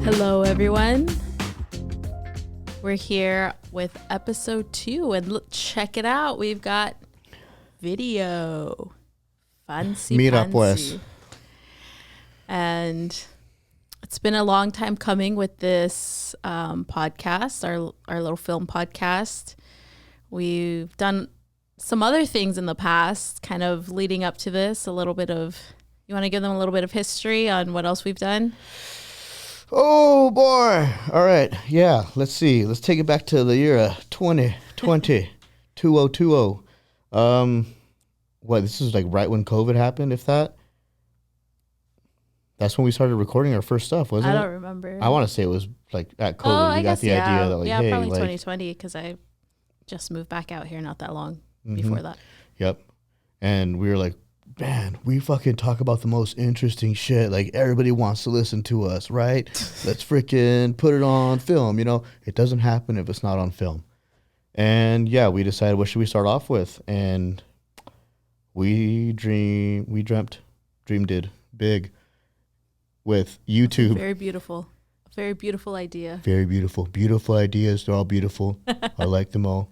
Hello, everyone. We're here with episode 2, and check it out. We've got video. Fancy, Mira fancy. pues. And it's been a long time coming with this podcast, our little film podcast. We've done some other things in the past, kind of leading up to this. You want to give them a little bit of history on what else we've done? Oh boy. All right. Yeah. Let's see. Let's take it back to the year 2020, 2020. This is like right when COVID happened, if that. That's when we started recording our first stuff, wasn't it? I don't remember. I want to say it was like at COVID. I guess, idea that probably 2020, because I just moved back out here not that long before that. Yep. And we were like, man, we fucking talk about the most interesting shit. Like, everybody wants to listen to us, right? Let's freaking put it on film. You know, it doesn't happen if it's not on film. And yeah, we decided, what should we start off with? And we dreamed big with YouTube. Very beautiful. Very beautiful idea. Very beautiful. Beautiful ideas. They're all beautiful. I like them all.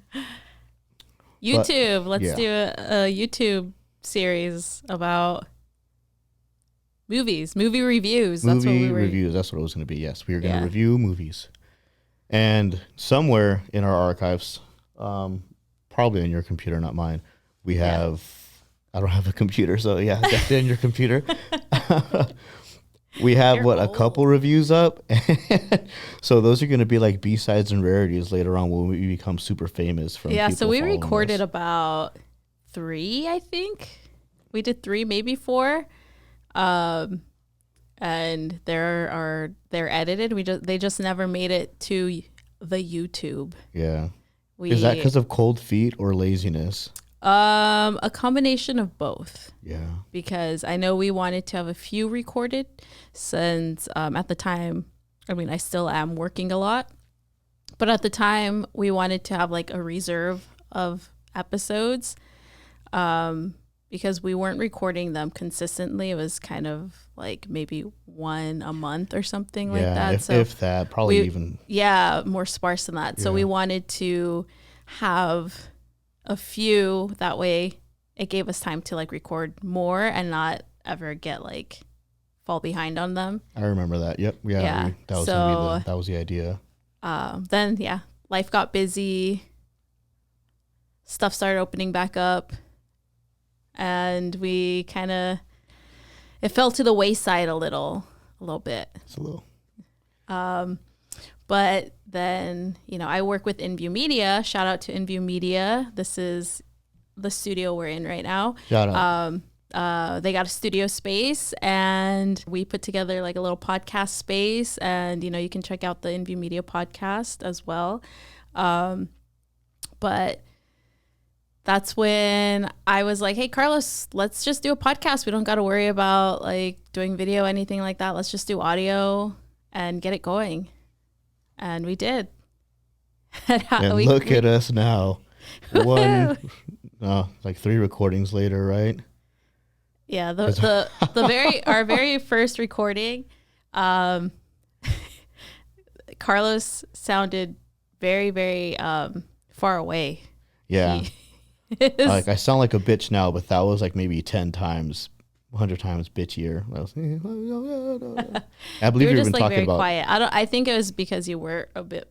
YouTube. Let's do a YouTube series about movies, movie reviews. That's what it was going to be. Yes, we were going to review movies. And somewhere in our archives, probably on your computer, not mine, we have. I don't have a computer, so yeah, definitely on your computer. We have a couple reviews up. So those are going to be like B-sides and rarities later on when we become super famous from people. So we recorded about 3, I think. We did 3, maybe 4. And they're edited. They just never made it to the YouTube. Yeah. Is that because of cold feet or laziness? A combination of both. Yeah. Because I know we wanted to have a few recorded since at the time, I still am working a lot, but at the time we wanted to have like a reserve of episodes because we weren't recording them consistently. It was kind of like maybe one a month or something like that. If that, probably even. Yeah, more sparse than that. Yeah. So we wanted to have a few, that way it gave us time to like record more and not ever get like fall behind on them. I remember that. Yep. Yeah. That was the idea. Then life got busy. Stuff started opening back up, and we it fell to the wayside a little bit. It's a little. But then, I work with InView Media. Shout out to InView Media. This is the studio we're in right now. Shout out. They got a studio space, and we put together like a little podcast space. And, you can check out the InView Media podcast as well. But that's when I was like, hey, Carlos, let's just do a podcast. We don't got to worry about like doing video, anything like that. Let's just do audio and get it going. And we did. And look at us now. Like 3 recordings later, right? Yeah, our very first recording, Carlos sounded very, very far away. Yeah. Like I sound like a bitch now, but that was like maybe 10 times, 100 times bitchier. I believe you were just like talking very quiet. I think it was because you were a bit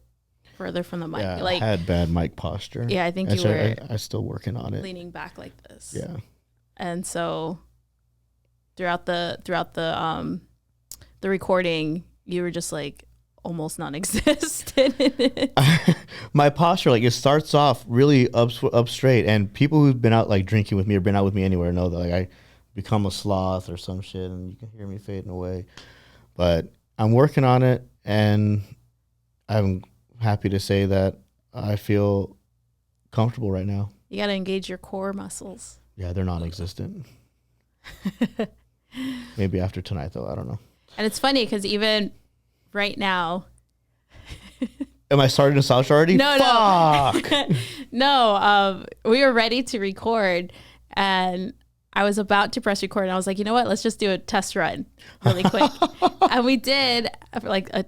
further from the mic. Yeah, I had bad mic posture. Yeah, I think you were. I'm still working on it. Leaning back like this. Yeah. And so throughout the recording, you were just like almost non-existent. My posture, like, it starts off really up straight, and people who've been out like drinking with me or been out with me anywhere know that like I become a sloth or some shit, and you can hear me fading away. But I'm working on it, and I'm happy to say that I feel comfortable right now. You got to engage your core muscles. Yeah, they're non-existent. Maybe after tonight, though. I don't know. And it's funny because even right now. Am I starting to sound already? No, Fuck. No. We were ready to record, and I was about to press record, and I was like, you know what? Let's just do a test run really quick. And we did like a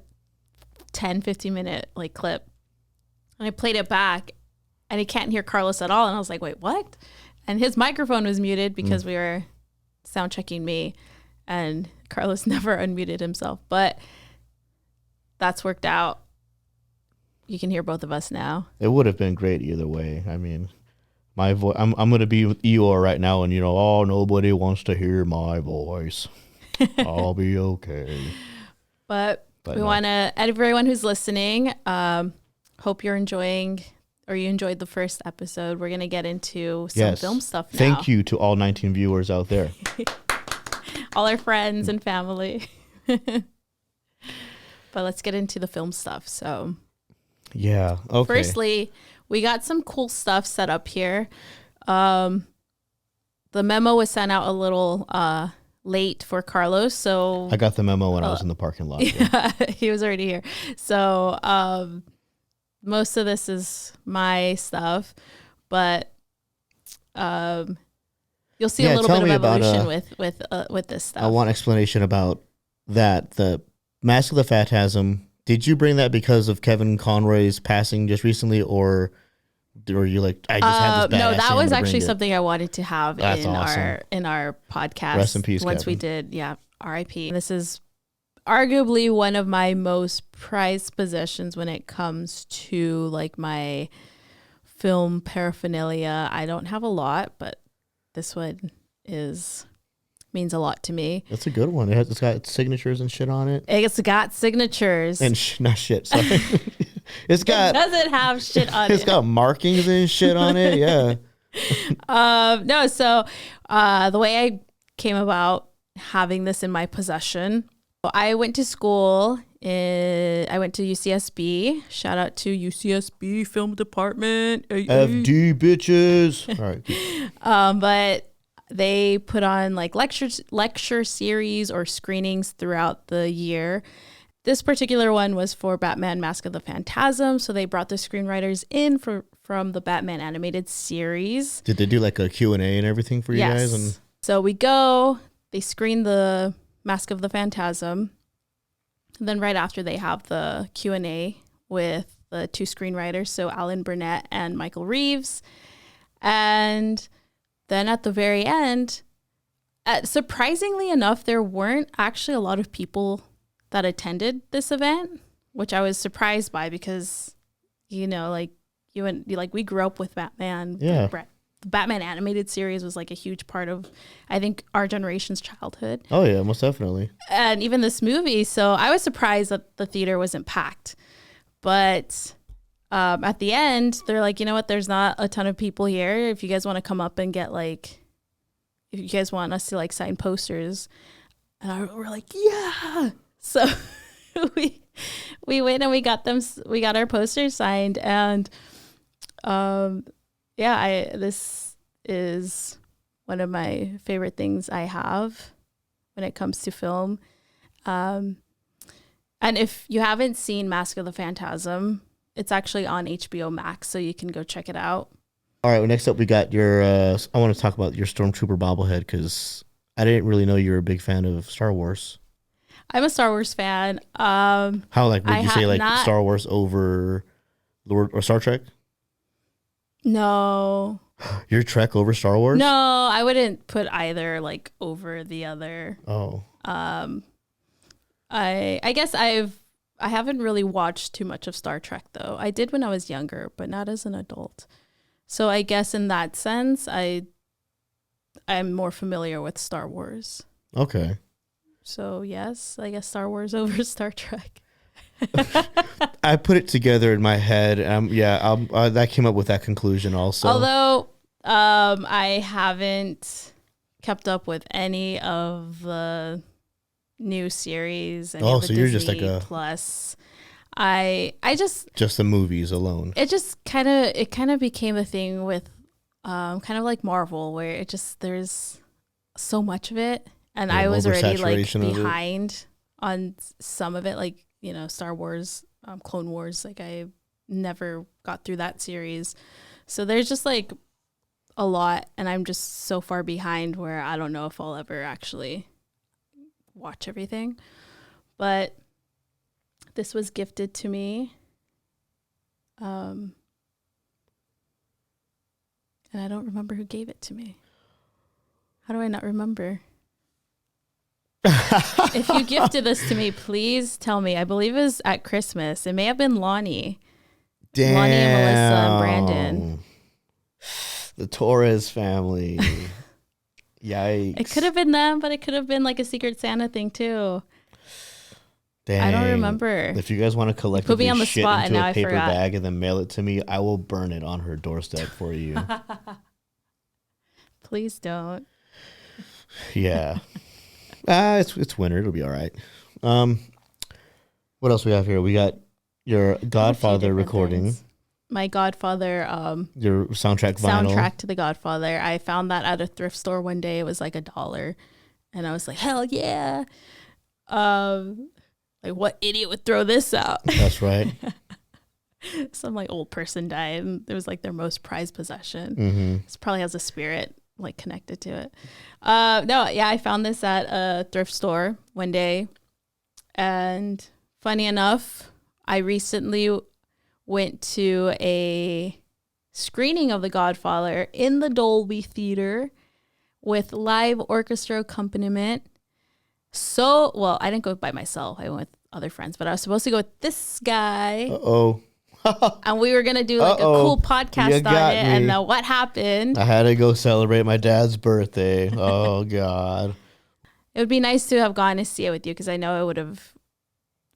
10-15 minute like clip, and I played it back, and he can't hear Carlos at all. And I was like, wait, what? And his microphone was muted because we were sound checking me, and Carlos never unmuted himself. But that's worked out. You can hear both of us now. It would have been great either way. I mean, my voice. I'm going to be with Eeyore right now, and oh, nobody wants to hear my voice. I'll be okay. But we want to, everyone who's listening, hope you're enjoying, or you enjoyed the first episode. We're going to get into some film stuff now. Thank you to all 19 viewers out there. All our friends and family. But let's get into the film stuff. So, yeah. Okay. Firstly, we got some cool stuff set up here. The memo was sent out a little late for Carlos, so I got the memo when I was in the parking lot. Yeah, he was already here. So most of this is my stuff, but you'll see a little bit of evolution with this stuff. I want explanation about that. The Mask of the Phantasm. Did you bring that because of Kevin Conroy's passing just recently, or were you like, I just had this? No, that was actually something I wanted to have That's awesome. in our podcast. Rest in peace, once Kevin. We did, R.I.P. This is arguably one of my most prized possessions when it comes to like my film paraphernalia. I don't have a lot, but this one means a lot to me. That's a good one. It's got signatures and shit on it. It's got signatures. And not shit, sorry. It doesn't have shit on it. It's got markings and shit on it, yeah. No, so the way I came about having this in my possession, I went to school. I went to UCSB. Shout out to UCSB Film Department. FD bitches. All right. But they put on like lecture series or screenings throughout the year. This particular one was for Batman Mask of the Phantasm. So they brought the screenwriters in from the Batman animated series. Did they do like a Q&A and everything for you guys? And so we go, they screen the Mask of the Phantasm. And then right after they have the Q&A with the two screenwriters, so Alan Burnett and Michael Reeves. And then at the very end, surprisingly enough, there weren't actually a lot of people that attended this event, which I was surprised by because, like we grew up with Batman. Yeah. The Batman animated series was like a huge part of, I think, our generation's childhood. Oh yeah, most definitely. And even this movie. So I was surprised that the theater wasn't packed. But at the end, they're like, you know what? There's not a ton of people here. If you guys want to come up and get if you guys want us to like sign posters. And we're like, yeah. So we went and we got our posters signed. And this is one of my favorite things I have when it comes to film. And if you haven't seen Mask of the Phantasm, it's actually on HBO Max, so you can go check it out. All right, well, next up we got your, I want to talk about your Stormtrooper bobblehead because I didn't really know you were a big fan of Star Wars. I'm a Star Wars fan. How, would you say Star Wars over Star Trek? No. Your Trek over Star Wars? No, I wouldn't put either over the other. Oh. I guess I haven't really watched too much of Star Trek though. I did when I was younger, but not as an adult. So I guess in that sense, I'm more familiar with Star Wars. Okay. So yes, I guess Star Wars over Star Trek. I put it together in my head. That came up with that conclusion also. Although I haven't kept up with any of the new series. So you're just like a Plus. I just the movies alone. It just kind of became a thing with kind of like Marvel, where there's so much of it, and I was already like behind on some of it, Star Wars, Clone Wars. I never got through that series, so there's just like a lot, and I'm just so far behind where I don't know if I'll ever actually watch everything. But This was gifted to me. And I don't remember who gave it to me. How do I not remember? If you gifted this to me, please tell me. I believe it was at Christmas. It may have been Lonnie. Damn. Lonnie and Melissa and Brandon. The Torres family. Yikes. It could have been them, but it could have been like a Secret Santa thing too. Dang. I don't remember. If you guys want to Put collectively me on the shit spot, and into now a I paper forgot. bag and then mail it to me, I will burn it on her doorstep for you. Please don't. Yeah. It's winter. It'll be all right. What else we have here? We got your Godfather recording. Things. My Godfather Your soundtrack vinyl. soundtrack to The Godfather. I found that at a thrift store one day. It was like $1. And I was like, hell yeah. Like, what idiot would throw this out? That's right. Some like old person died and it was like their most prized possession. Mm-hmm. This probably has a spirit like connected to it. No, yeah, I found this at a thrift store one day. And funny enough, I recently went to a screening of The Godfather in the Dolby Theater with live orchestra accompaniment. So, well, I didn't go by myself. I went with other friends, but I was supposed to go with this guy. Uh-oh. And we were going to do like a cool podcast You on got it. me. And then what happened? I had to go celebrate my dad's birthday. Oh, God. It would be nice to have gone to see it with you because I know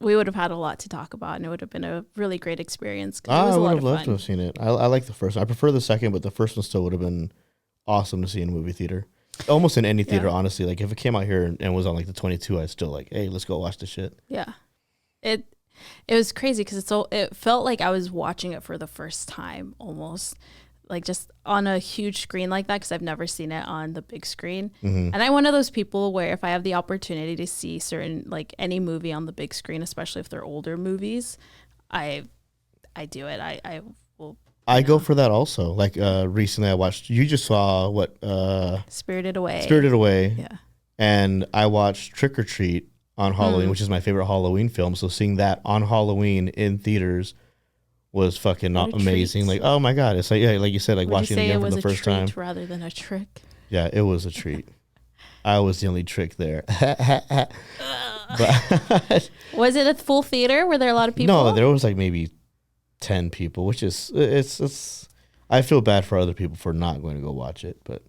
we would have had a lot to talk about and it would have been a really great experience. It was I a would lot have of loved fun. to have seen it. I like the first one. I prefer the second, but the first one still would have been awesome to see in a movie theater. Almost in any theater, Yeah. honestly. Like, if it came out here and was on, like, the 22, I'd still like, hey, let's go watch this shit. Yeah. It was crazy because it felt like I was watching it for the first time almost. Like just on a huge screen like that because I've never seen it on the big screen. Mm-hmm. And I'm one of those people where if I have the opportunity to see certain, like any movie on the big screen, especially if they're older movies, I do it. I will. I go for that also. Like, recently I watched, you just saw what? Spirited Away. Spirited Away. Yeah. And I watched Trick or Treat on Halloween, which is my favorite Halloween film. So seeing that on Halloween in theaters was fucking What a amazing. treat. Like, oh my God. It's like, yeah, like you said, like Would watching you it say again it for was the a first treat time. rather than a trick? Yeah, it was a treat. I was the only trick there. But Was it a full theater? Were there a lot of people? no, there was like maybe 10 people, which is, it's, I feel bad for other people for not going to go watch it, but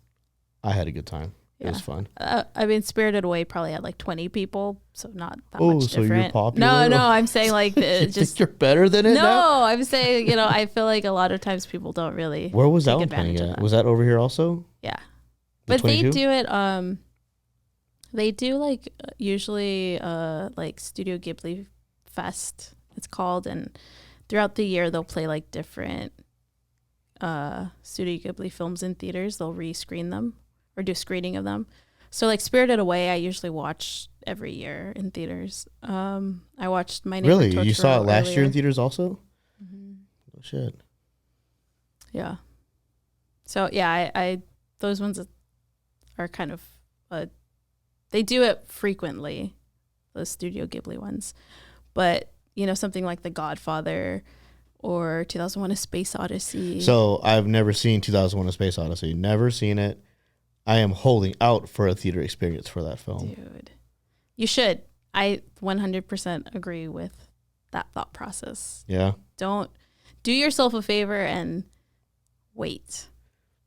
I had a good time. It was fun. I mean, Spirited Away probably had like 20 people, so not that Oh, much so different. you're popular? No, I'm saying like You just think you're better than it no. now? I'm saying I feel like a lot of times people don't really. Where was that take one playing advantage of at? that. Was that over here also? Yeah, The but 22? they do it. They do like usually like Studio Ghibli Fest. It's called, and throughout the year they'll play like different Studio Ghibli films in theaters. They'll rescreen them or do screening of them. So like Spirited Away, I usually watch every year in theaters. I watched My Neighbor Really? You saw it Totoro last year earlier. in theaters also? Mhm. Oh, shit. Yeah. So yeah, I those ones are kind of they do it frequently, those Studio Ghibli ones. But something like The Godfather or 2001: A Space Odyssey. So I've never seen 2001: A Space Odyssey. Never seen it. I am holding out for a theater experience for that film. Dude, you should. I 100% agree with that thought process. Yeah. Don't do yourself a favor and wait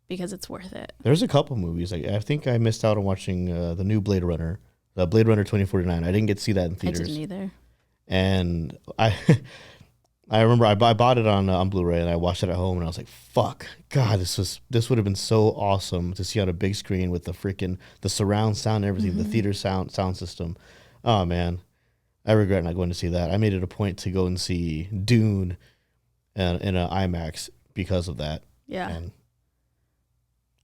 because it's worth it. There's a couple movies. Like, I think I missed out on watching the new Blade Runner, Blade Runner 2049. I didn't get to see that in theaters. I didn't either. And I remember I bought it on Blu-ray and I watched it at home and I was like, fuck, God, this would have been so awesome to see on a big screen with the surround sound and everything, the theater sound system. Oh man, I regret not going to see that. I made it a point to go and see Dune in an IMAX because of that. Yeah.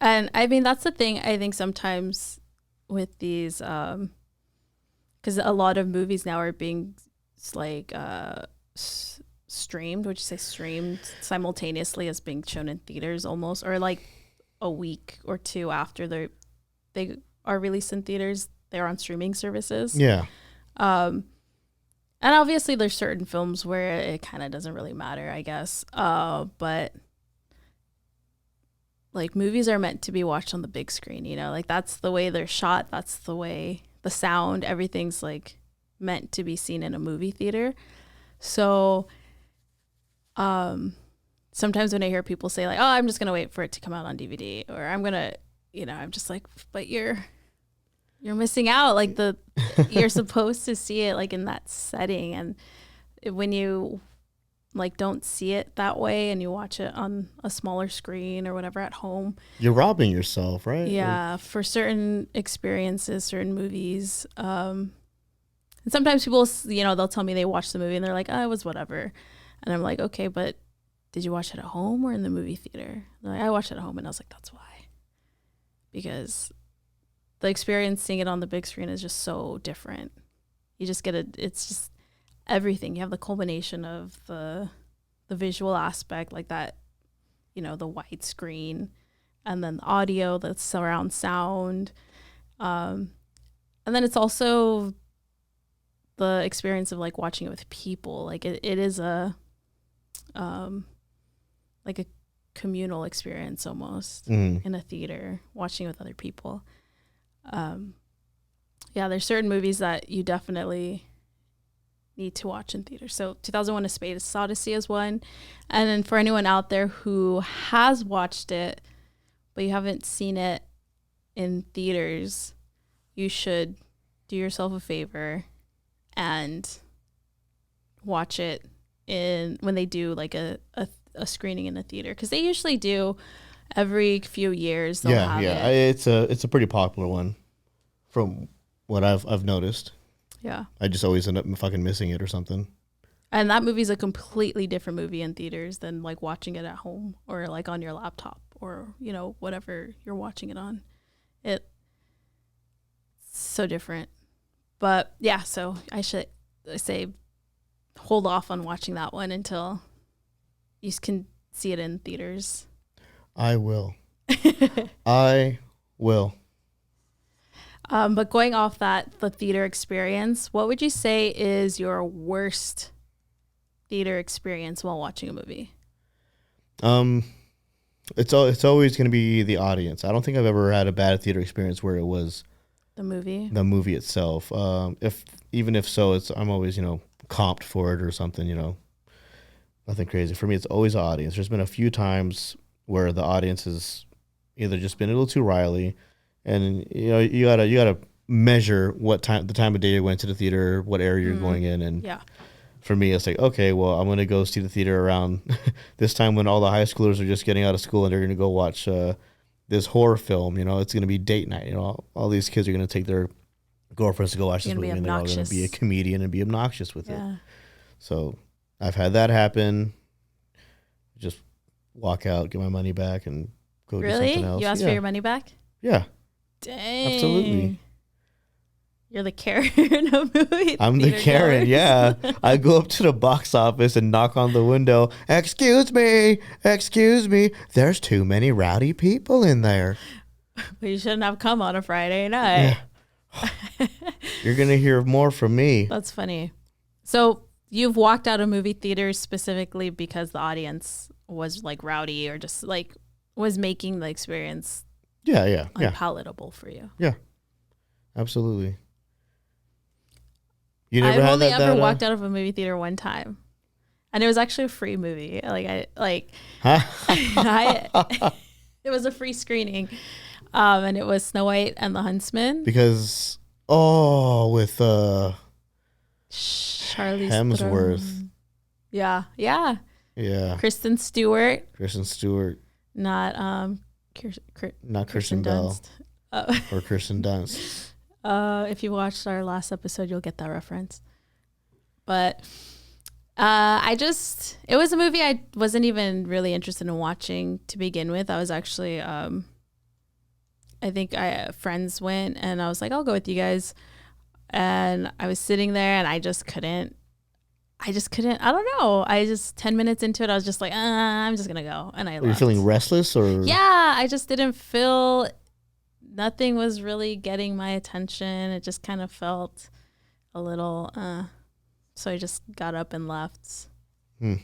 And I mean, that's the thing I think sometimes with these, because a lot of movies now are being like streamed. Would you say streamed simultaneously as being shown in theaters almost, or like a week or two after they are released in theaters, they're on streaming services. Yeah. And And obviously there's certain films where it kind of doesn't really matter, I guess. But like movies are meant to be watched on the big screen, you know, like that's the way they're shot. That's the way the sound, everything's like meant to be seen in a movie theater. So, sometimes when I hear people say like, oh, I'm just going to wait for it to come out on DVD, or I'm going to, you know, I'm just like, but you're missing out. Like you're supposed to see it like in that setting. And when you like don't see it that way and you watch it on a smaller screen or whatever at home, you're robbing yourself, right? Yeah, for certain experiences, certain movies. And sometimes people, you know, they'll tell me they watched the movie and they're like, oh, it was whatever. And I'm like, okay, but did you watch it at home or in the movie theater? They're like, I watched it at home. And I was like, that's why. Because the experience seeing it on the big screen is just so different. You just get it's just everything. You have the culmination of the visual aspect, like that, you know, the widescreen, and then the audio, the surround sound. And then it's also the experience of like watching it with people. Like it is a like a communal experience almost in a theater, watching with other people. Yeah, there's certain movies that you definitely need to watch in theater. So 2001: A Space Odyssey is one. And then for anyone out there who has watched it but you haven't seen it in theaters, you should do yourself a favor and watch it when they do like a screening in a theater, because they usually do every few years. It's a pretty popular one from what I've noticed. Yeah, I just always end up fucking missing it or something. And that movie's a completely different movie in theaters than like watching it at home or like on your laptop or, you know, whatever you're watching it on. It's so different. But yeah, so I say hold off on watching that one until you can see it in theaters. I will. I will. But going off the theater experience, what would you say is your worst theater experience while watching a movie? It's always going to be the audience. I don't think I've ever had a bad theater experience where it was the movie itself. If so, I'm always, you know, comped for it or something, you know, nothing crazy. For me, it's always the audience. There's been a few times where the audience has either just been a little too riley, and you know, you gotta measure the time of day you went to the theater, what area you're going in, and yeah. For me, it's like, okay, well, I'm gonna go see the theater around this time when all the high schoolers are just getting out of school and they're gonna go watch this horror film. You know, it's gonna be date night. You know, all these kids are gonna take their girlfriends to go watch this movie, and they're all gonna be a comedian and be obnoxious with it. So I've had that happen. Just walk out, get my money back, and go do something else. You asked for your money back? Yeah. Dang. Absolutely. You're the Karen of movie. I'm the Karen, yeah. I go up to the box office and knock on the window. Excuse me. There's too many rowdy people in there. Well, you shouldn't have come on a Friday night. Yeah. You're going to hear more from me. That's funny. So you've walked out of movie theaters specifically because the audience was like rowdy or just like was making the experience unpalatable for you. Yeah, absolutely. You never I've had only ever walked out of a movie theater one time, and it was actually a free movie. It was a free screening, and it was Snow White and the Huntsman. Because with Charlize Hemsworth. Yeah. Kristen Stewart. Not Kirsten Bell or Kirsten Dunst. If you watched our last episode, you'll get that reference. But it was a movie I wasn't even really interested in watching to begin with. I was actually, I think friends went, and I was like, I'll go with you guys. And I was sitting there, and I just couldn't. I don't know. 10 minutes into it, I was just like, I'm just going to go. And I left. Were you feeling restless or? Yeah, I just didn't feel, nothing was really getting my attention. It just kind of felt a little, So I just got up and left. Hmm.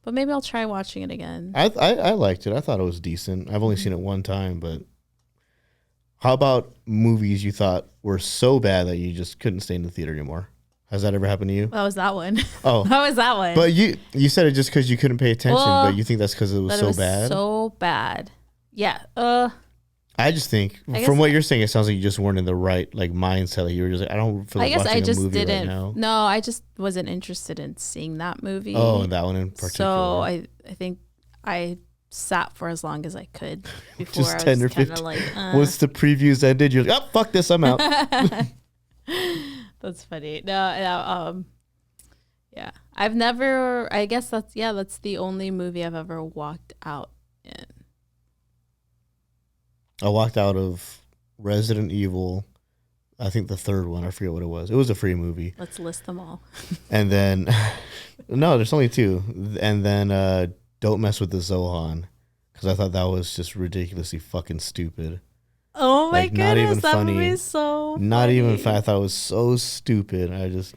But maybe I'll try watching it again. I liked it. I thought it was decent. I've only seen it one time, but how about movies you thought were so bad that you just couldn't stay in the theater anymore? Has that ever happened to you? That was that one. Oh. That was that one. But you said it just because you couldn't pay attention, Well, but you think that's because it was so bad? So bad. Yeah. I just think I from guess what you're saying, it sounds like you just weren't in the right like mindset. Like you were just like, I don't feel like watching a movie right now. No, I just wasn't interested in seeing that movie. Oh, that one in particular. So I think I sat for as long as I could before just I was 10 or kind 15. of like, Once the previews ended, you're like, oh, fuck this, I'm out. That's funny. No, yeah. I've never, I guess that's the only movie I've ever walked out in. I walked out of Resident Evil, I think the third one. I forget what it was. It was a free movie. Let's list them all. And then, no, there's only two. And then Don't Mess with the Zohan, because I thought that was just ridiculously fucking stupid. Oh my like, goodness, not even that funny. movie is so Not funny. even fun. I thought it was so stupid. I just,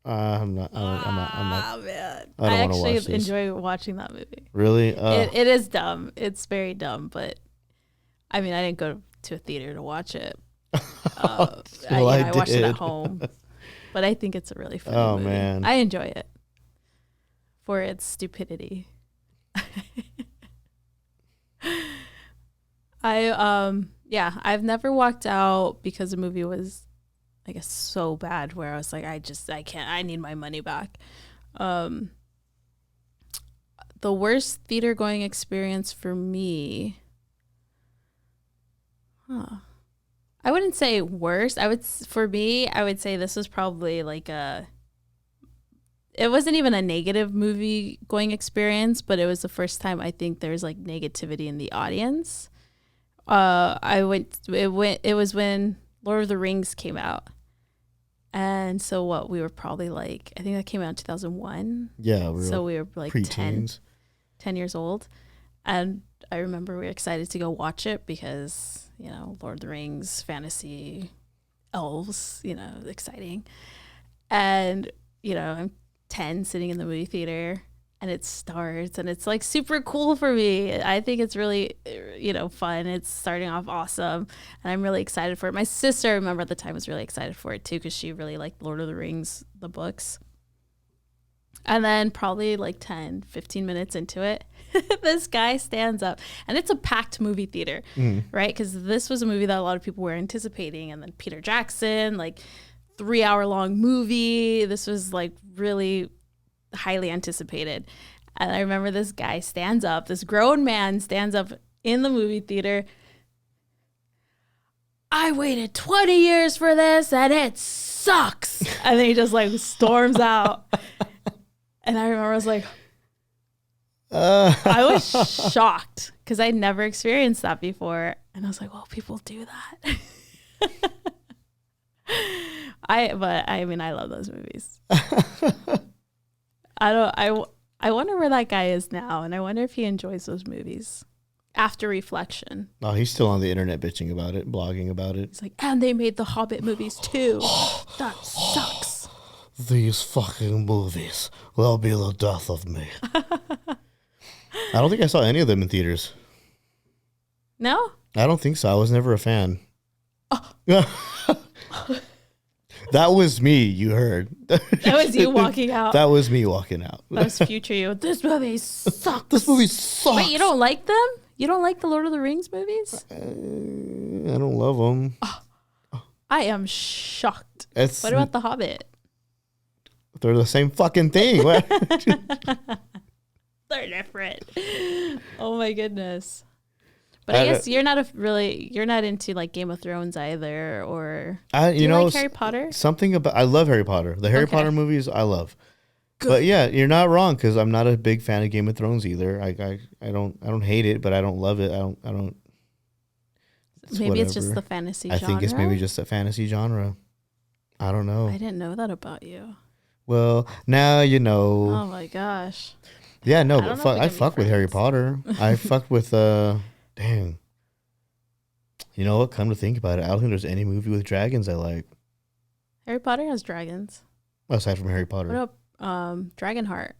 I'm not. Man. I don't want to watch actually this. enjoy watching that movie. Really? It is dumb. It's very dumb, but I mean, I didn't go to a theater to watch it. I watched it at home, but I think it's a really funny movie. Man, I enjoy it for its stupidity. I've never walked out because the movie was, I guess, so bad where I was like, I can't, I need my money back. The worst theater going experience for me, I wouldn't say worst. I would say this was probably like it wasn't even a negative movie going experience, but it was the first time I think there's like negativity in the audience. It was when Lord of the Rings came out. And so we were probably like, I think that came out in 2001. Yeah. We were like pre-teens. 10 years old. And I remember we were excited to go watch it because, Lord of the Rings, fantasy, elves, exciting. And, I'm 10 sitting in the movie theater and it starts and it's like super cool for me. I think it's really, fun. It's starting off awesome and I'm really excited for it. My sister, I remember at the time, was really excited for it too because she really liked Lord of the Rings, the books. And then probably like 10, 15 minutes into it, this guy stands up and it's a packed movie theater, right? Because this was a movie that a lot of people were anticipating. And then Peter Jackson, like 3-hour-long movie. This was like really highly anticipated. And I remember this guy stands up, this grown man stands up in the movie theater. I waited 20 years for this and it sucks. And then he just like storms out. And I remember I was like, I was shocked because I'd never experienced that before. And I was like, well, people do that. I love those movies. I wonder where that guy is now. And I wonder if he enjoys those movies after reflection. Oh, he's still on the internet bitching about it, blogging about it. He's like, and they made the Hobbit movies too. That sucks. These fucking movies will be the death of me. I don't think I saw any of them in theaters. No? I don't think so. I was never a fan. That was me, you heard. That was you walking out. That was me walking out. That was future you. This movie sucks. This movie sucks. Wait, you don't like them? You don't like the Lord of the Rings movies? I don't love them. I am shocked. What about The Hobbit? They're the same fucking thing. They're different. Oh my goodness. But I guess you're not into like Game of Thrones either, or do you like Harry Potter? I love Harry Potter. The Harry Potter movies I love. Good. But yeah, you're not wrong because I'm not a big fan of Game of Thrones either. I don't hate it, but I don't love it. I don't. Maybe it's just the fantasy genre. I think it's maybe just a fantasy genre. I don't know. I didn't know that about you. Well, now you know. Oh my gosh. Yeah, no, but I fuck with Harry Potter. I fucked with dang. You know what? Come to think about it, I don't think there's any movie with dragons I like. Harry Potter has dragons. aside from Harry Potter. What about Dragonheart?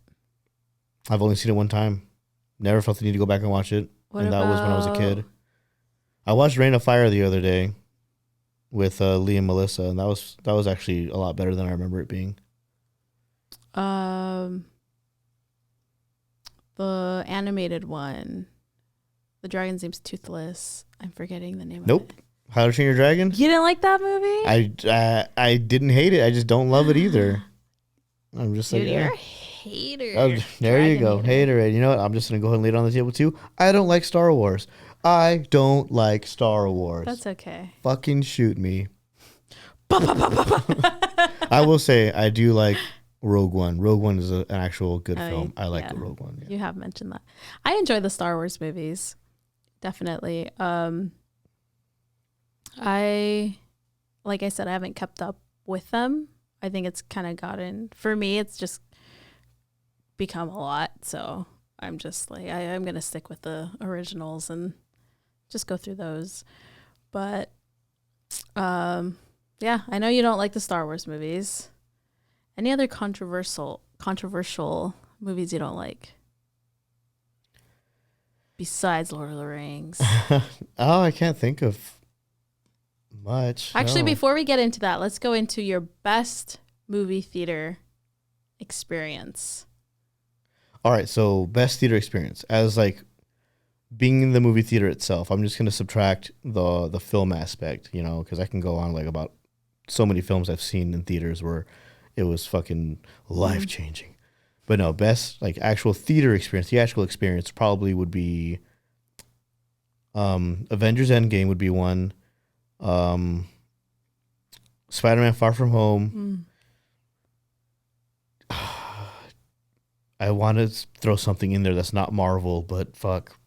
I've only seen it one time. Never felt the need to go back and watch it. What and that was when I was a about- kid. I watched Reign of Fire the other day with Lee and Melissa, and that was actually a lot better than I remember it being. The animated one. The dragon's name's Toothless. I'm forgetting the name Nope. of it. How to Train Your Dragon? You didn't like that movie? I didn't hate it. I just don't love it either. I'm just Dude, like, you're eh. a hater. Oh, there you Dragon go. Hater. You know what? I'm just going to go ahead and lay it on the table too. I don't like Star Wars. I don't like Star Wars. That's okay. Fucking shoot me. I will say I do like Rogue One. Rogue One is an actual good film. I like the Rogue One. Yeah. You have mentioned that. I enjoy the Star Wars movies. Definitely. Like I said, I haven't kept up with them. I think it's kind of for me, it's just become a lot. So I'm just like, I'm going to stick with the originals and just go through those. But, yeah, I know you don't like the Star Wars movies. Any other controversial movies you don't like? Besides Lord of the Rings. Oh, I can't think of much. Actually, no. before we get into that, let's go into your best movie theater experience. All right, so best theater experience. As like being in the movie theater itself, I'm just going to subtract the film aspect, you know, because I can go on like about so many films I've seen in theaters where it was fucking life-changing. But no, best like actual theater experience, theatrical experience probably would be Avengers Endgame would be one. Spider-Man Far From Home. I want to throw something in there that's not Marvel, but fuck.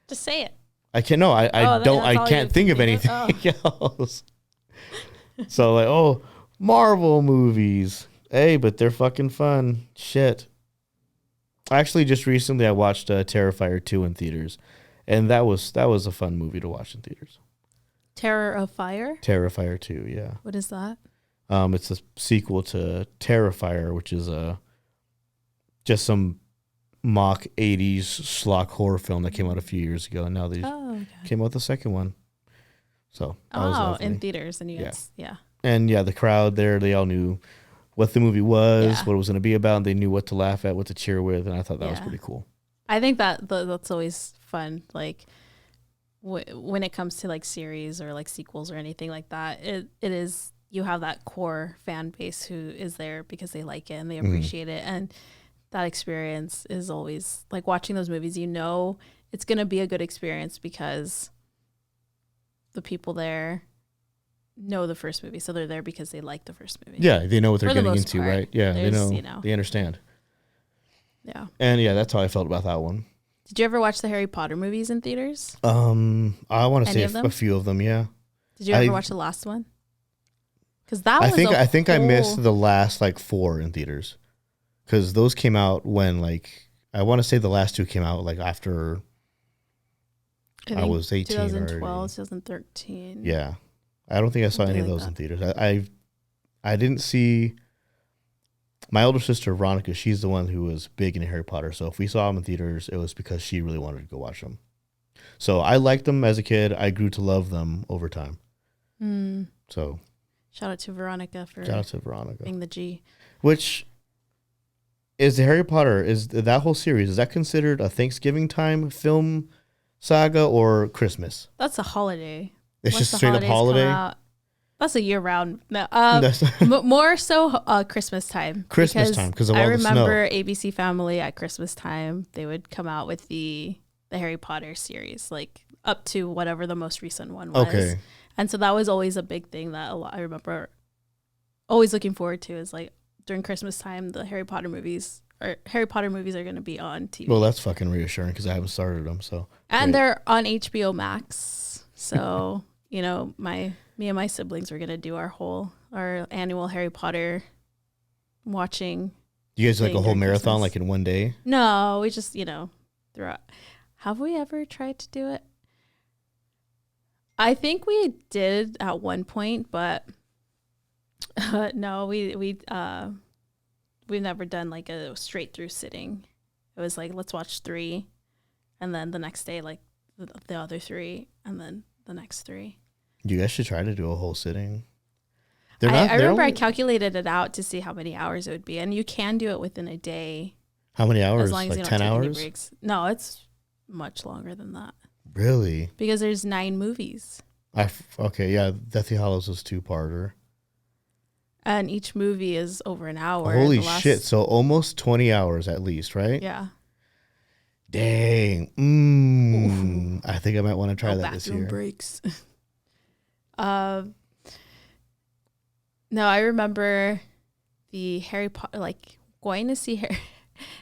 Just say it. I can't. No, I don't. that's I all can't you think of can anything else. So like, Marvel movies. Hey, but they're fucking fun. Shit. Actually, just recently I watched Terrifier 2 in theaters, and that was a fun movie to watch in theaters. Terror of Fire? Terrifier 2, yeah. What is that? It's a sequel to Terrifier, which is just some mock 80s schlock horror film that came out a few years ago, and now they came out with the second one. So that was lovely. In theaters, and yeah. And yeah, the crowd there, they all knew what the movie was, what it was going to be about, and they knew what to laugh at, what to cheer with, and I thought that was pretty cool. I think that's always fun. Like when it comes to like series or like sequels or anything like that, it is, you have that core fan base who is there because they like it and they appreciate it, and that experience is always like watching those movies. You know, it's going to be a good experience because the people there know the first movie, so they're there because they like the first movie. Yeah, they know what they're getting into, part. right? Yeah, they know, you know. they understand. Yeah. And yeah, that's how I felt about that one. Did you ever watch the Harry Potter movies in theaters? I want to say of them? a few of them, yeah. Did you ever watch the last one? Because that was I think I missed the last like 4 in theaters, because those came out when like I want to say the last 2 came out like after I was 18 2012, already. 2013. Yeah. I don't think I saw any of like those that. in theaters. I didn't see my older sister Veronica. She's the one who was big into Harry Potter. So if we saw them in theaters, it was because she really wanted to go watch them. So I liked them as a kid. I grew to love them over time. So shout out to Veronica for being the G. Which is the Harry Potter, is that whole series, is that considered a Thanksgiving time film saga or Christmas? That's a holiday. It's Once just the straight up holidays come holiday. out, that's a year round. No, more so Christmas time. Christmas time, because of I all the snow. remember ABC Family at Christmas time. They would come out with the Harry Potter series, like up to whatever the most recent one was. Okay. And so that was always a big thing that I remember always looking forward to, is like during Christmas time, the Harry Potter movies are going to be on TV. Well, that's fucking reassuring because I haven't started them. So and they're on HBO Max. So, you know, me and my siblings were going to do our annual Harry Potter watching. You guys do like a thing whole during marathon Christmas. like in one day? No, we just, throughout. Have we ever tried to do it? I think we did at one point, but No, we've never done like a straight through sitting. It was like, let's watch 3, and then the next day like the other 3, and then the next 3. You guys should try to do a whole sitting. I remember I calculated it out to see how many hours it would be, and you can do it within a day. How many hours? As long as like you don't 10 take any hours? breaks. No, it's much longer than that. Really? Because there's 9 movies. Okay, yeah. Deathly Hallows was 2-parter. And each movie is over an hour. Holy shit. So almost 20 hours at least, right? Yeah. Dang. I think I might want to try that this year. Breaks. No, I remember the Harry Potter, like going to see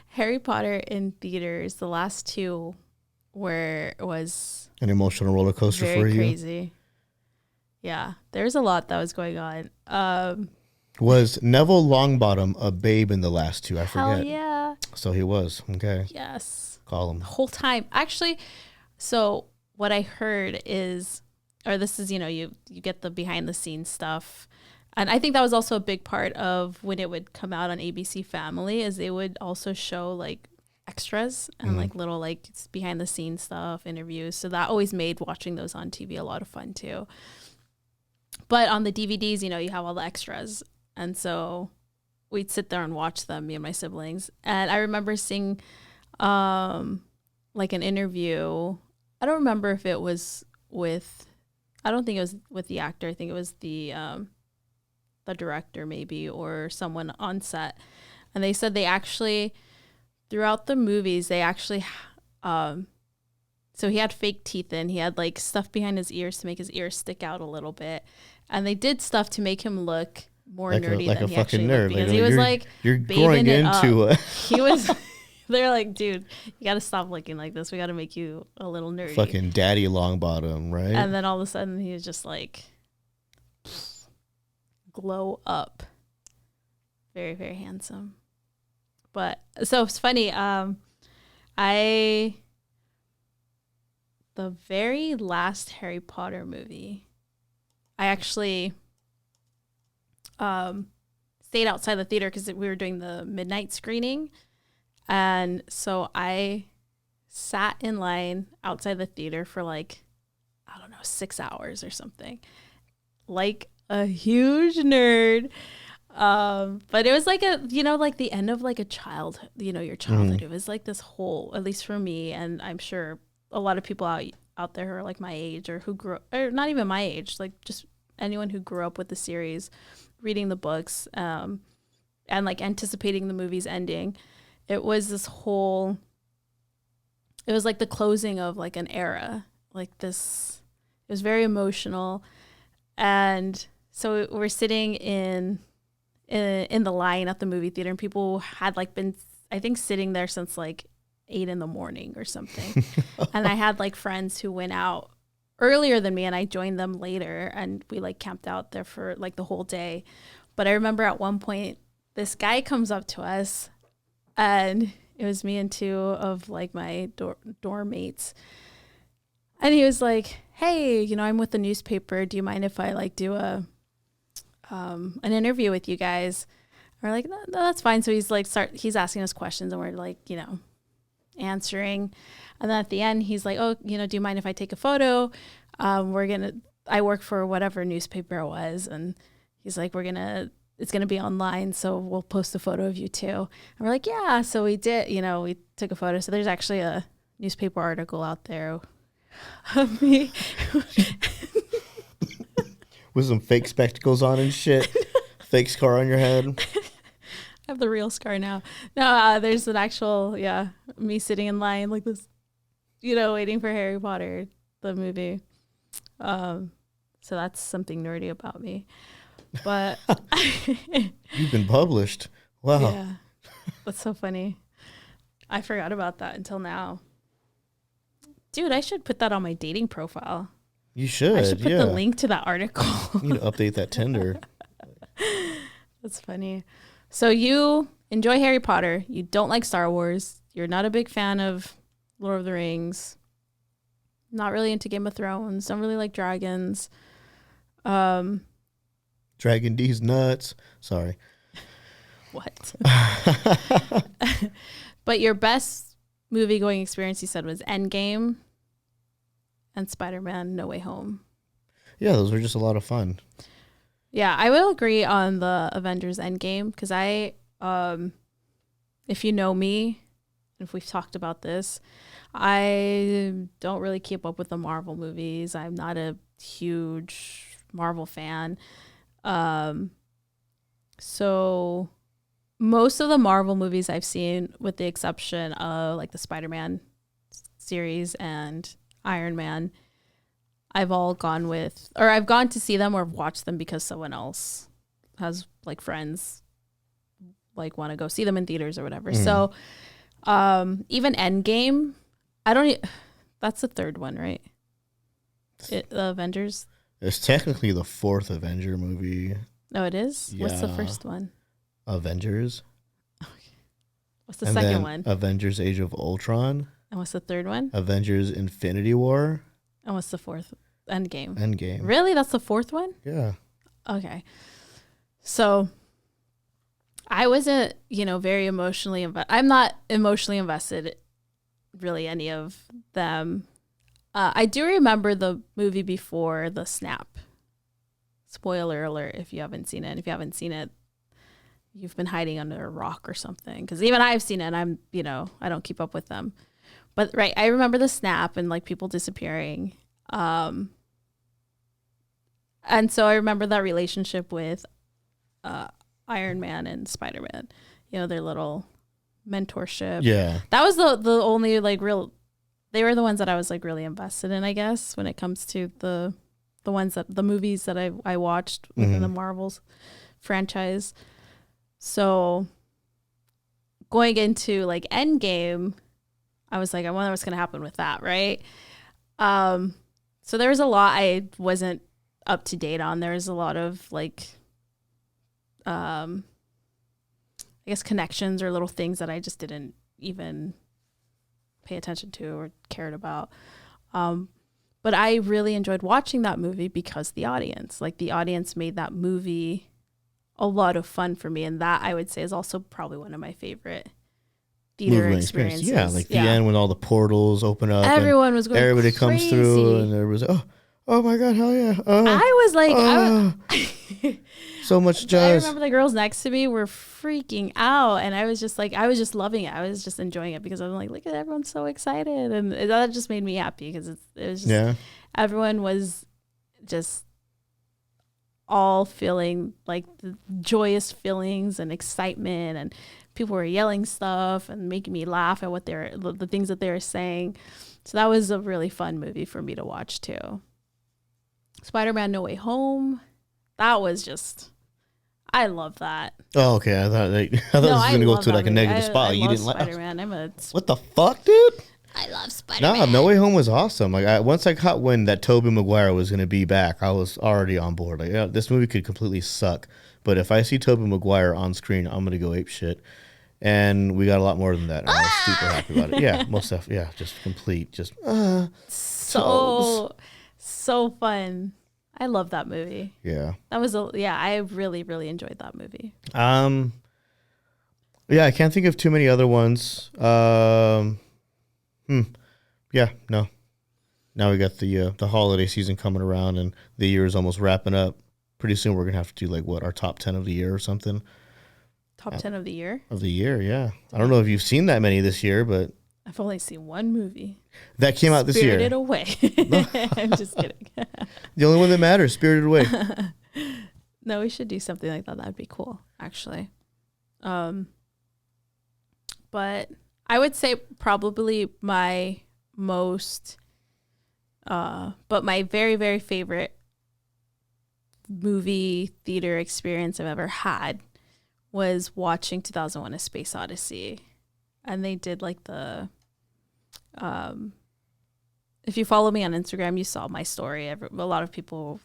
Harry Potter in theaters. The last 2 was an emotional roller coaster for you. Crazy. Yeah, there's a lot that was going on. Was Neville Longbottom a babe in the last 2? I forget. Hell yeah. So he was. Okay. Yes. Call him. The whole time. Actually, so what I heard is, or this is, you get the behind the scenes stuff. And I think that was also a big part of when it would come out on ABC Family, is they would also show like extras and like little like behind the scenes stuff, interviews. So that always made watching those on TV a lot of fun too. But on the DVDs, you have all the extras. And so we'd sit there and watch them, me and my siblings. And I remember seeing like an interview. I don't remember if it was I don't think it was with the actor. I think it was the director maybe, or someone on set. And they said they actually, throughout the movies, they actually, so he had fake teeth in. He had like stuff behind his ears to make his ears stick out a little bit. And they did stuff to make him look more nerdy like than a he fucking actually nerd. looked, because he was like, you're growing into it. He was, they're like, dude, you got to stop looking like this. We got to make you a little nerdy. Fucking Daddy Longbottom, right? And then all of a sudden he was just like, glow up. Very, very handsome. But so it's funny. The very last Harry Potter movie, I actually stayed outside the theater because we were doing the midnight screening. And so I sat in line outside the theater for like, I don't know, 6 hours or something. Like a huge nerd. But it was like like the end of like a child, your childhood. It was like this whole, at least for me, and I'm sure a lot of people out there who are like my age, or who or not even my age, like just anyone who grew up with the series, reading the books, and like anticipating the movie's ending. It was this whole, it was like the closing of like an era, like this. It was very emotional. And so we're sitting in the line at the movie theater, and people had like been, I think, sitting there since like 8 a.m. or something. And I had like friends who went out earlier than me, and I joined them later, and we like camped out there for like the whole day. But I remember at one point, this guy comes up to us, and it was me and 2 of like my dorm mates. And he was like, hey, I'm with the newspaper. Do you mind if I like do an interview with you guys? And we're like, no, that's fine. So he's like, he's asking us questions, and we're like, answering. And then at the end, he's like, oh, do you mind if I take a photo? I work for whatever newspaper it was. And he's like, it's going to be online, so we'll post a photo of you too. And we're like, yeah. So we did, we took a photo. So there's actually a newspaper article out there of me with some fake spectacles on and shit. Fake scar on your head. I have the real scar now. No, there's an actual, me sitting in line like this, waiting for Harry Potter, the movie. So that's something nerdy about me. But you've been published. Wow. Yeah, that's so funny. I forgot about that until now. Dude, I should put that on my dating profile. You should. I should put the link to that article. You need to update that Tinder. That's funny. So you enjoy Harry Potter. You don't like Star Wars. You're not a big fan of Lord of the Rings. Not really into Game of Thrones. Don't really like dragons. Dragon D's nuts. Sorry. What? But your best movie going experience, you said, was Endgame and Spider-Man No Way Home. Yeah, those were just a lot of fun. Yeah, I will agree on the Avengers Endgame because if you know me, if we've talked about this, I don't really keep up with the Marvel movies. I'm not a huge Marvel fan. So most of the Marvel movies I've seen, with the exception of like the Spider-Man series and Iron Man, I've gone to see them or watched them because someone else has like friends like want to go see them in theaters or whatever. So even Endgame, that's the third one, right? The Avengers. It's technically the fourth Avenger movie. Oh, it is? Yeah. What's the first one? Avengers. Okay. What's the second one? Avengers Age of Ultron. And what's the third one? Avengers Infinity War. And what's the fourth? Endgame. Endgame. Really? That's the fourth one? Yeah. Okay. So I wasn't, very emotionally invested. I'm not emotionally invested, really, any of them. I do remember the movie before the snap. Spoiler alert if you haven't seen it. If you haven't seen it, you've been hiding under a rock or something. Because even I've seen it and I'm, I don't keep up with them. But, right, I remember the snap and, like, people disappearing. And so I remember that relationship with Iron Man and Spider-Man, their little mentorship. Yeah. That was the only like they were the ones that I was like really invested in, I guess, when it comes to the movies that I watched within the Marvel's franchise. So going into like Endgame, I was like, I wonder what's going to happen with that. Right. So there was a lot I wasn't up to date on. There was a lot of like, I guess connections or little things that I just didn't even pay attention to or cared about. But I really enjoyed watching that movie because the audience made that movie a lot of fun for me. And that I would say is also probably one of my favorite theater experiences. Yeah, like the end when all the portals open up. Everyone was going everybody crazy. Comes through and there was, oh my God, hell yeah. I was like, so much jazz. I remember the girls next to me were freaking out, and I was just loving it. I was just enjoying it because I was like, look at everyone's so excited, and that just made me happy because it was just everyone was just all feeling like the joyous feelings and excitement, and people were yelling stuff and making me laugh at what the things that they were saying. So that was a really fun movie for me to watch too. Spider-Man No Way Home, that was just, I love that. Oh, okay. I thought this was going to go to like a negative spot. You didn't like Spider-Man. What the fuck, dude? I love Spider-Man. No, No Way Home was awesome. Like once I caught wind that Tobey Maguire was going to be back, I was already on board. Like, yeah, this movie could completely suck, but if I see Tobey Maguire on screen, I'm going to go ape shit. And we got a lot more than that. And I was super happy about it. Yeah, most stuff. Yeah, just complete. Just so fun. I love that movie. Yeah. I really, really enjoyed that movie. Yeah, I can't think of too many other ones. Yeah, no. Now we got the holiday season coming around and the year is almost wrapping up. Pretty soon we're gonna have to do like our top 10 of the year or something. Top 10 of the year? Of the year, yeah. I don't know if you've seen that many this year, but I've only seen one movie. That came out this year. Spirited Away. I'm just kidding. The only one that matters, Spirited Away. No, we should do something like that. That'd be cool, actually. But I would say probably my most, but my very, very favorite movie theater experience I've ever had was watching 2001: A Space Odyssey. And they did like the, if you follow me on Instagram, you saw my story. A lot of people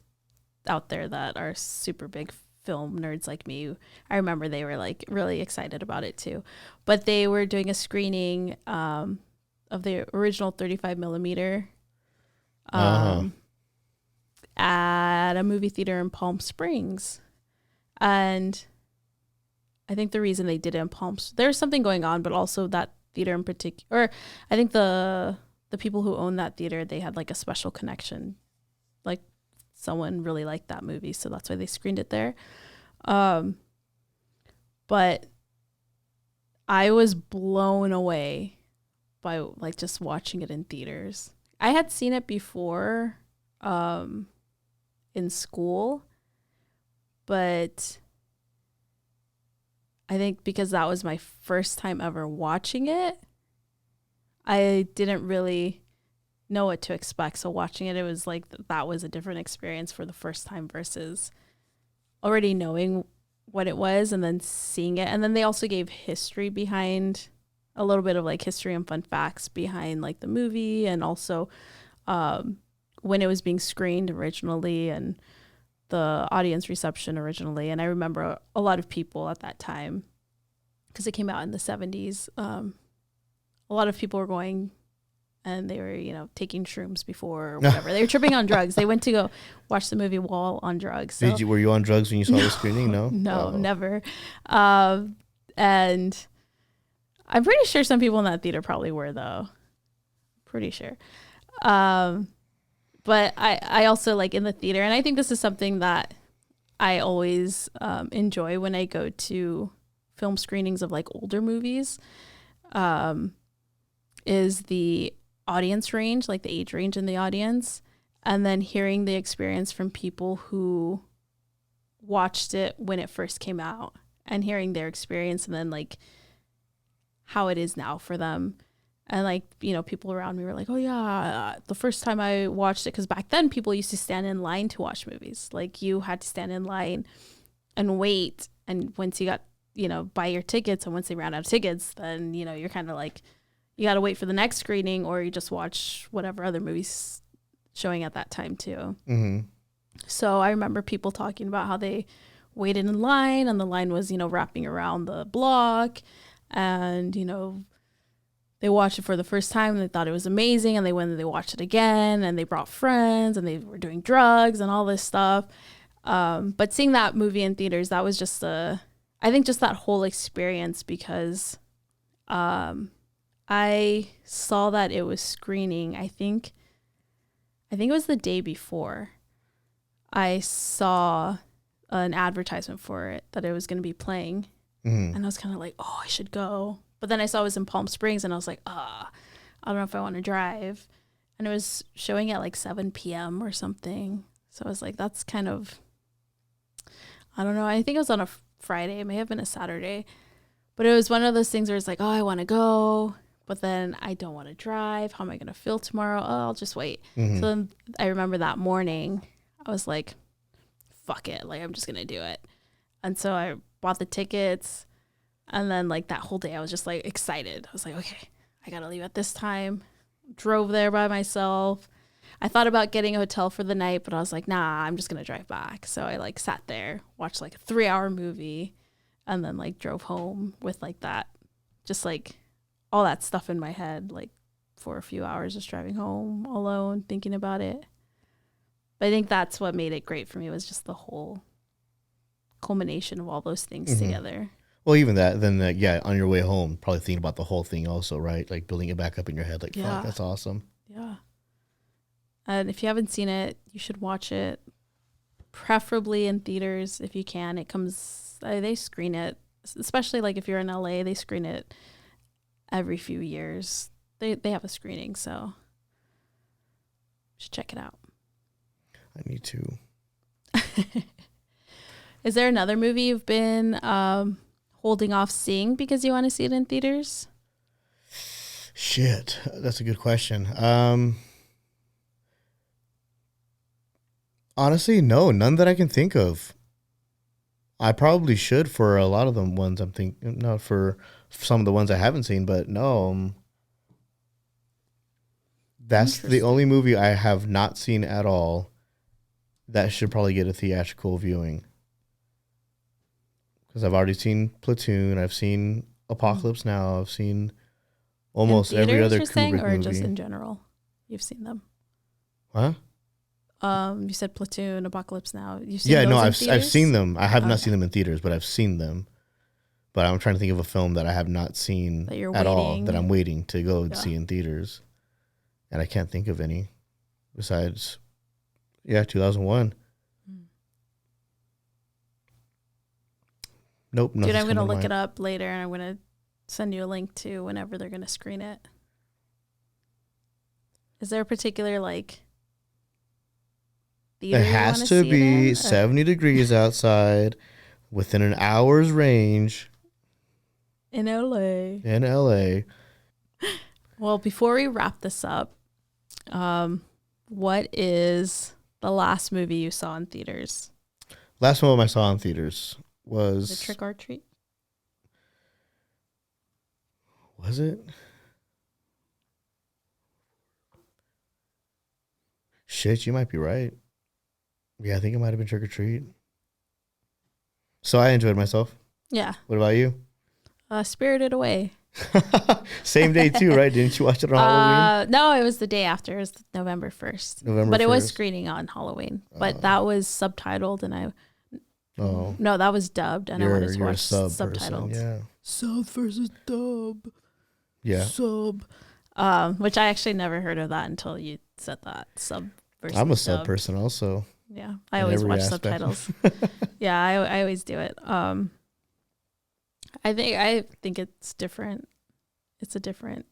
out there that are super big film nerds like me, I remember they were like really excited about it too. But they were doing a screening of the original 35 millimeter at a movie theater in Palm Springs. And I think the reason they did it in Palms, there's something going on, but also that theater in particular, or I think the people who own that theater, they had like a special connection. Like someone really liked that movie, so that's why they screened it there. But I was blown away by like just watching it in theaters. I had seen it before in school, but I think because that was my first time ever watching it, I didn't really know what to expect. So watching it, it was like that was a different experience for the first time versus already knowing what it was and then seeing it. And then they also gave history behind, a little bit of like history and fun facts behind like the movie, and also when it was being screened originally and the audience reception originally. And I remember a lot of people at that time, because it came out in the 70s, a lot of people were going and they were, you know, taking shrooms before or whatever. They were tripping on drugs. They went to go watch the movie while on drugs. So. Were you on drugs when you saw the screening? No? No, never. And I'm pretty sure some people in that theater probably were, though. Pretty sure. But I also like in the theater, and I think this is something that I always enjoy when I go to film screenings of like older movies, is the audience range, like the age range in the audience, and then hearing the experience from people who watched it when it first came out and hearing their experience, and then like how it is now for them. And like, you know, people around me were like, oh yeah, the first time I watched it, because back then people used to stand in line to watch movies. Like you had to stand in line and wait, and once you got, you know, buy your tickets, and once they ran out of tickets, then, you know, you're kind of like, you got to wait for the next screening, or you just watch whatever other movies showing at that time too. Mm-hmm. So I remember people talking about how they waited in line, and the line was, you know, wrapping around the block, and, you know, they watched it for the first time and they thought it was amazing, and they went and they watched it again, and they brought friends, and they were doing drugs and all this stuff. But seeing that movie in theaters, that was just I think just that whole experience, because I saw that it was screening. I think it was the day before. I saw an advertisement for it that it was going to be playing, and I was kind of like, oh, I should go. But then I saw it was in Palm Springs, and I was like, I don't know if I want to drive. And it was showing at like 7 p.m. or something. So I was like, that's kind of, I don't know. I think it was on a Friday. It may have been a Saturday. But it was one of those things where it's like, oh, I want to go, but then I don't want to drive. How am I going to feel tomorrow? Oh, I'll just wait. So then I remember that morning, I was like, fuck it. Like, I'm just going to do it. And so I bought the tickets. And then like that whole day I was just like excited. I was like, okay, I got to leave at this time. Drove there by myself. I thought about getting a hotel for the night, but I was like, nah, I'm just going to drive back. So I like sat there, watched like a 3-hour movie, and then like drove home with like that, just like all that stuff in my head, like for a few hours, just driving home alone, thinking about it. But I think that's what made it great for me, was just the whole culmination of all those things together. Well, even that, then yeah, on your way home, probably thinking about the whole thing also, right? Like building it back up in your head, like, fuck, that's awesome. Yeah. And if you haven't seen it, you should watch it, preferably in theaters if you can. It comes, they screen it, especially like if you're in LA, they screen it every few years. They have a screening, so you should check it out. I need to. Is there another movie you've been holding off seeing because you want to see it in theaters? Shit, that's a good question. Honestly, no, none that I can think of. I probably should for a lot of the ones I'm thinking, not for some of the ones I haven't seen, but no. That's the only movie I have not seen at all that should probably get a theatrical viewing. Because I've already seen Platoon, I've seen Apocalypse Now, I've seen almost every other Kubrick movie. Or just in general, you've seen them? Huh? You said Platoon, Apocalypse Now. You've seen Yeah, those no, in I've theaters? seen them. I have not Okay. seen them in theaters, but I've seen them. But I'm trying to think of a film that I have not seen That you're at all that waiting. I'm waiting to go and Yeah. see in theaters, and I can't think of any besides, 2001. Nope, Dude, nothing's I'm gonna coming to look it mind. up later, and I'm gonna send you a link to whenever they're gonna screen it. Is there a particular like theater It you has want to see it be in? 70 degrees outside, within an hour's range In LA. in LA. Well, before we wrap this up, what is the last movie you saw in theaters? Last film I saw in theaters The was Trick or Treat? was it? Shit, you might be right. Yeah, I think it might have been Trick or Treat. So I enjoyed myself. Yeah. What about you? Spirited Away. Same day too, right? Didn't you watch it on Halloween? No, it was the day after. It was November 1st. November But it was 1st. screening on Halloween. But that was subtitled, and Oh, no, that was dubbed, and I wanted to you're a watch sub subtitled. person. Yeah, Sub versus dub. yeah. Sub. Which I actually never heard of that until you said that. Sub versus I'm a sub dub. person also. Yeah, I in always every watch aspect. subtitles. Yeah, I always do it. I think it's different. It's a different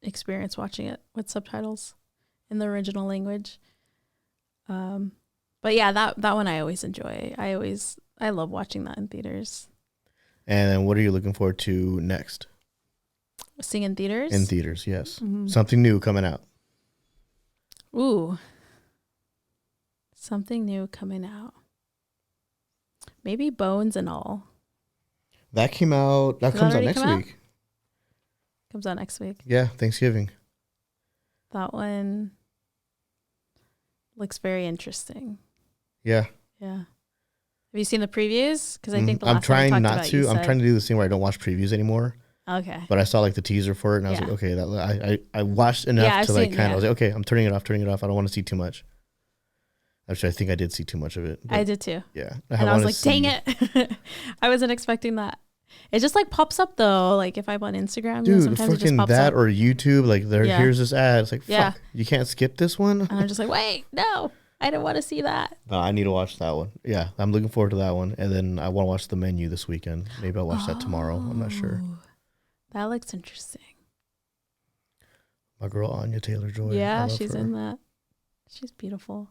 experience watching it with subtitles in the original language. But yeah, that one I always enjoy. I love watching that in theaters. And then what are you looking forward to next? Sing in theaters? In theaters, yes. Mhm. Something new coming out. Ooh. Something new coming out. Maybe Bones and All. That came out. That Did comes that out already next come out? week. Comes out next week. Yeah, Thanksgiving. That one looks very interesting. Yeah. Yeah. Have you seen the previews? Because I think the I'm last time we trying talked not about, to. you I'm said- trying to do this thing where I don't watch previews anymore. Okay. But I saw like the teaser for it, and I was Yeah. like, okay, that I watched enough Yeah, I've to like seen- kind of. yeah. I was like, okay, I'm turning it off. I don't want to see too much. Actually, I think I did see too much of it. I did too. Yeah, And I was like, dang it. I wasn't expecting that. It just like pops up though. Like if I'm on Instagram, dude. sometimes it just Fucking pops that up. or YouTube. Like Yeah. here's this ad. It's like, Yeah. fuck, you can't skip this one. And I'm just like, wait, no, I don't want to see that. No, I need to watch that one. Yeah, I'm looking forward to that one. And then I want to watch The Menu this weekend. Maybe I'll watch that tomorrow. I'm not sure. Oh, that looks interesting. My girl Anya Taylor-Joy. I Yeah, love she's her. in that. She's beautiful.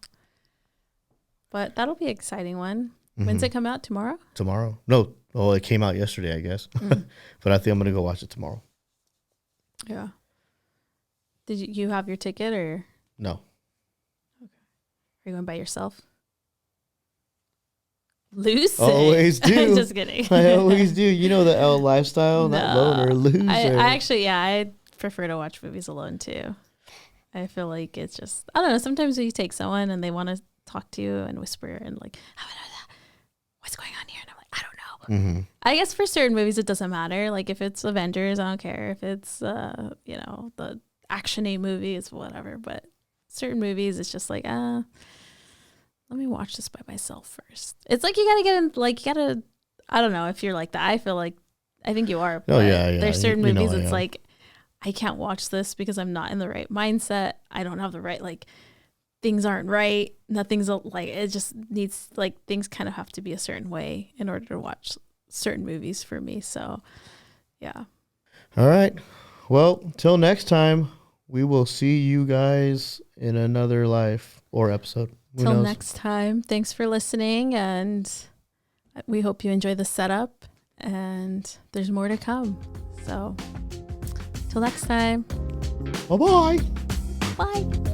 But that'll be an exciting one. When's Mhm. it come out? Tomorrow? Tomorrow? No. Oh, it came out yesterday, I guess. Mm. But I think I'm gonna go watch it tomorrow. Yeah. Did you have your ticket, or No. are you going by yourself? Loser. Always do. Just kidding. I always do. You know the L lifestyle, that No. loner loser. I actually, yeah, I prefer to watch movies alone too. I feel like it's just, I don't know. Sometimes when you take someone and they want to talk to you and whisper and like, what's going on here? And I'm like, I don't know. Mm-hmm. I guess for certain movies, it doesn't matter. Like if it's Avengers, I don't care. If it's, the action-y movies, whatever. But certain movies, it's just like, let me watch this by myself first. It's like you got to get in, like, you got to, I don't know if you're like that. I feel like, I think you are. Oh, yeah. There's certain You know movies, I it's am. like, I can't watch this because I'm not in the right mindset. I don't have the right, like, things aren't right. Nothing's like, it just needs, like, things kind of have to be a certain way in order to watch certain movies for me. So, yeah. All right. Well, till next time, we will see you guys in another life or episode. Who Till knows? next time. Thanks for listening. And we hope you enjoy the setup. And there's more to come. So, till next time. Bye-bye. Bye.